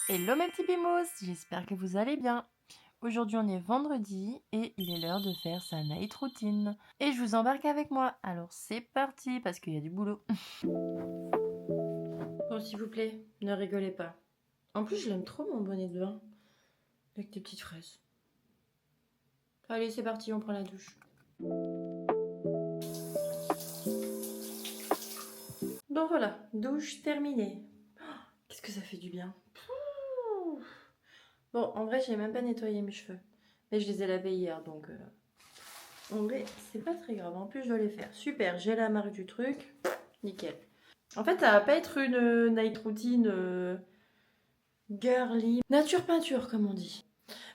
Hello mes petits Pimos, j'espère que vous allez bien. Aujourd'hui on est vendredi et il est l'heure de faire sa night routine. Et je vous embarque avec moi, alors c'est parti parce qu'il y a du boulot. Bon s'il vous plaît, ne rigolez pas. En plus je l'aime trop mon bonnet de bain, avec des petites fraises. Allez c'est parti, on prend la douche. Bon voilà, douche terminée. Oh, qu'est-ce que ça fait du bien. Pouh. Bon en vrai j'ai même pas nettoyé mes cheveux. Mais je les ai lavés hier donc... En vrai, c'est pas très grave. En plus, je dois les faire. Super, j'ai la marque du truc. Nickel. En fait, ça va pas être une night routine girly. Nature peinture, comme on dit.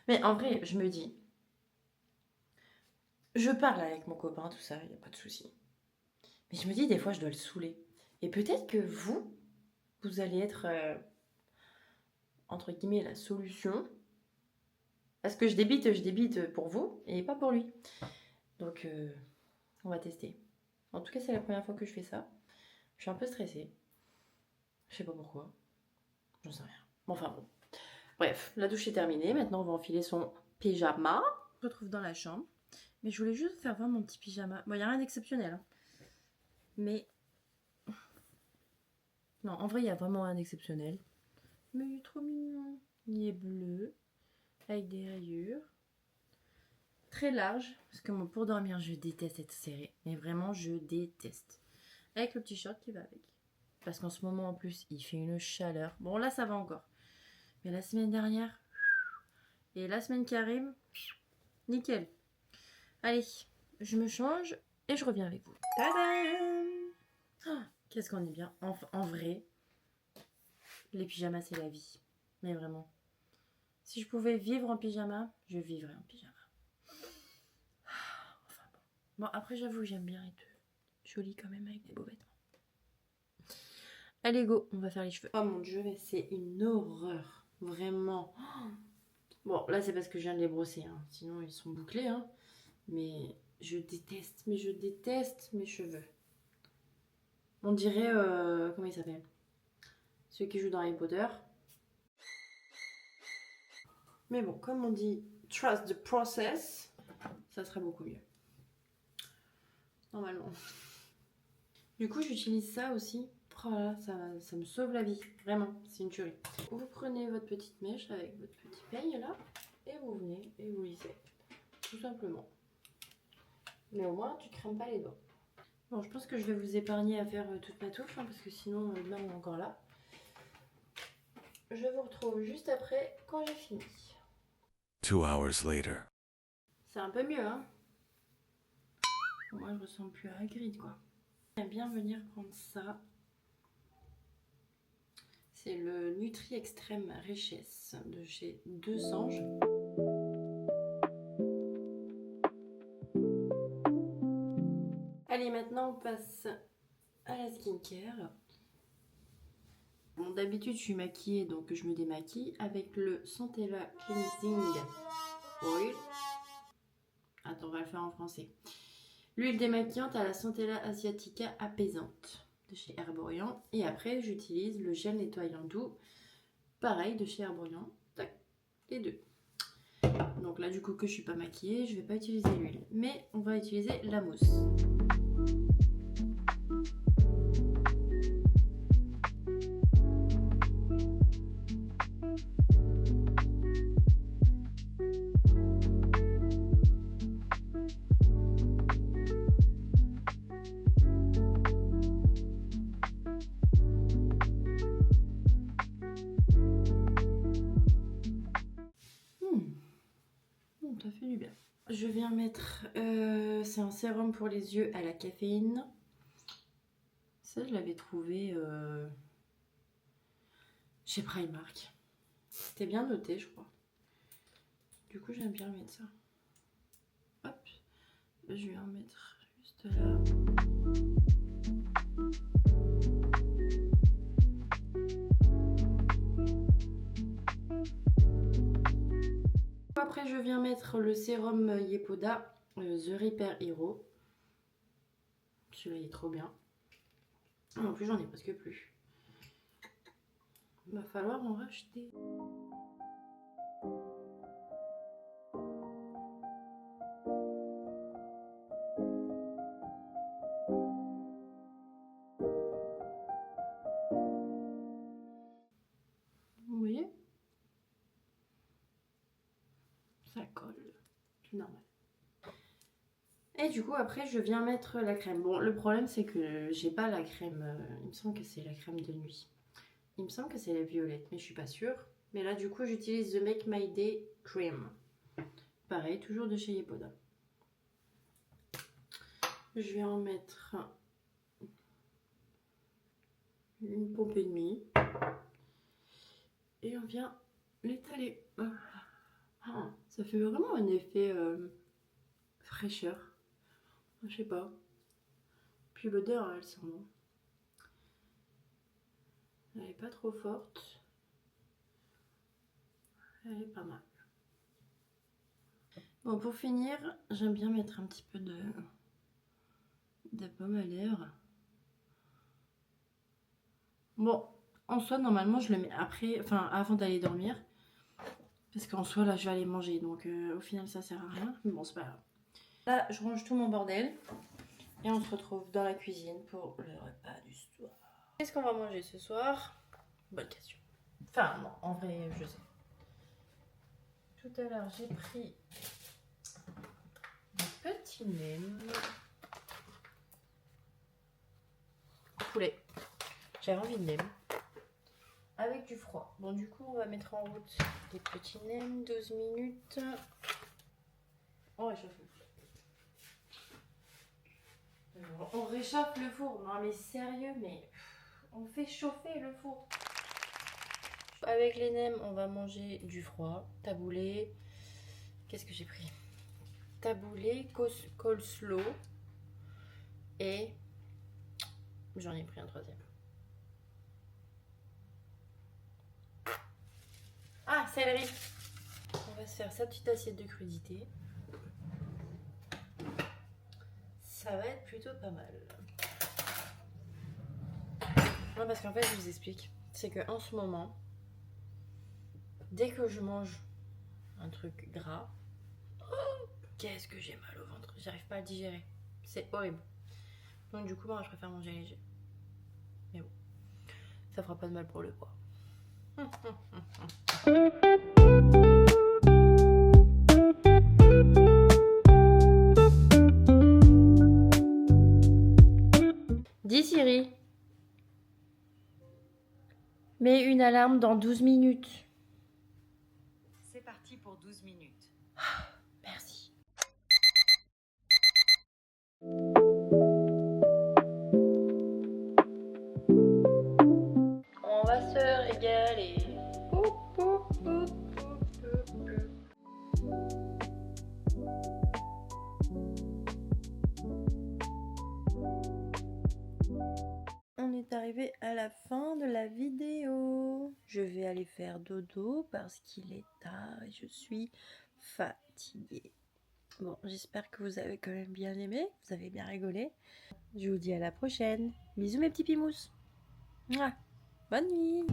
Mais en vrai, je me dis... Je parle avec mon copain, tout ça, y a pas de souci. Mais je me dis, des fois, je dois le saouler. Et peut-être que vous allez être, entre guillemets, la solution. Parce que je débite pour vous et pas pour lui. Donc, on va tester. En tout cas, c'est la première fois que je fais ça. Je suis un peu stressée. Je sais pas pourquoi. J'en sais rien. Enfin bon. Bref, la douche est terminée. Maintenant, on va enfiler son pyjama. On se retrouve dans la chambre. Mais je voulais juste faire voir mon petit pyjama. Bon, il n'y a rien d'exceptionnel. Hein. Mais... Non, en vrai, il y a vraiment rien d'exceptionnel. Mais il est trop mignon. Il est bleu. Avec des rayures. Très large. Parce que moi, pour dormir, je déteste être serré. Mais vraiment, je déteste. Avec le petit short qui va avec. Parce qu'en ce moment, en plus, il fait une chaleur. Bon, là, ça va encore. Mais la semaine dernière... Et la semaine qui arrive... Nickel. Allez, je me change et je reviens avec vous. Tadam! Oh, qu'est-ce qu'on est bien. En vrai, les pyjamas, c'est la vie. Mais vraiment. Si je pouvais vivre en pyjama, je vivrais en pyjama. Enfin bon. Bon, après, j'avoue, j'aime bien être jolie quand même avec des beaux vêtements. Allez, go, on va faire les cheveux. Oh mon dieu, mais c'est une horreur. Vraiment. Bon, là, c'est parce que je viens de les brosser. Hein. Sinon, ils sont bouclés. Hein. Mais je déteste mes cheveux. On dirait, comment il s'appelle? Celui qui joue dans Harry Potter. Mais bon, comme on dit, trust the process, ça sera beaucoup mieux. Normalement. Du coup, j'utilise ça aussi. Oh là, ça me sauve la vie. Vraiment, c'est une tuerie. Vous prenez votre petite mèche avec votre petit peigne là, et vous venez et vous lissez. Tout simplement. Mais au moins, tu crames pas les doigts. Bon, je pense que je vais vous épargner à faire toute ma touffe, hein, parce que sinon, demain, on est encore là. Je vous retrouve juste après, quand j'ai fini. 2 hours later. C'est un peu mieux, hein. Moi, je ressemble plus à Hagrid, quoi. J'aime bien venir prendre ça. C'est le Nutri Extrême Richesse de chez Deux Anges. Allez, maintenant on passe à la skincare. Bon, d'habitude, je suis maquillée, donc je me démaquille avec le Centella Cleansing Oil. Attends, on va le faire en français. L'huile démaquillante à la Centella Asiatica apaisante de chez Herborian. Et après, j'utilise le gel nettoyant doux, pareil de chez Herborian. Tac, les deux. Donc là, du coup, que je suis pas maquillée, je vais pas utiliser l'huile, mais on va utiliser la mousse. Ça fait du bien. Je viens mettre, c'est un sérum pour les yeux à la caféine. Ça, je l'avais trouvé chez Primark. C'était bien noté, je crois. Du coup, j'aime bien mettre ça. Hop, je vais en mettre juste là. Après, je viens mettre le sérum Yepoda, The Repair Hero. Celui-là, il est trop bien. En plus, j'en ai presque plus. Il va falloir en racheter. colle. C'est normal. Et du coup, après, je viens mettre la crème. Bon, le problème, c'est que j'ai pas la crème. Il me semble que c'est la crème de nuit. Il me semble que c'est la violette, mais je suis pas sûre. Mais là, du coup, j'utilise The Make My Day Cream. Pareil, toujours de chez Yepoda. Je vais en mettre une pompe et demie. Et on vient l'étaler. Ah, ça fait vraiment un effet fraîcheur. Je sais pas. Puis l'odeur, elle sent bon. Elle est pas trop forte. Elle est pas mal. Bon, pour finir, j'aime bien mettre un petit peu de baume à lèvres. Bon, en soi, normalement, je le mets après, enfin, avant d'aller dormir. Parce qu'en soi, là, je vais aller manger. Donc, au final, ça sert à rien. Mais bon, c'est pas grave. Là, je range tout mon bordel. Et on se retrouve dans la cuisine pour le repas du soir. Qu'est-ce qu'on va manger ce soir? Bonne question. Enfin, non, en vrai, je sais. Tout à l'heure, j'ai pris des petits nems. Poulet. J'avais envie de nems. Avec du froid. Bon, du coup, on va mettre en route des petits nems. 12 minutes. On réchauffe le four. On réchauffe le four. Non, mais sérieux, mais on fait chauffer le four. Avec les nems, on va manger du froid, taboulé. Qu'est-ce que j'ai pris? Taboulé, coleslaw et j'en ai pris un troisième. Ah, céleri. On va se faire sa petite assiette de crudité. Ça va être plutôt pas mal. Non, parce qu'en fait, je vous explique. C'est qu'en ce moment, dès que je mange un truc gras, oh, qu'est-ce que j'ai mal au ventre. J'arrive pas à le digérer. C'est horrible. Donc du coup, moi, je préfère manger léger. Mais bon, ça fera pas de mal pour le poids. 10 Siri. Mets une alarme dans 12 minutes. C'est parti pour 12 minutes. Merci. On va se régaler. On est arrivé à la fin de la vidéo. Je vais aller faire dodo parce qu'il est tard et je suis fatiguée. Bon, j'espère que vous avez quand même bien aimé, vous avez bien rigolé. Je vous dis à la prochaine. Bisous mes petits pimous. Mouah. Bonne nuit.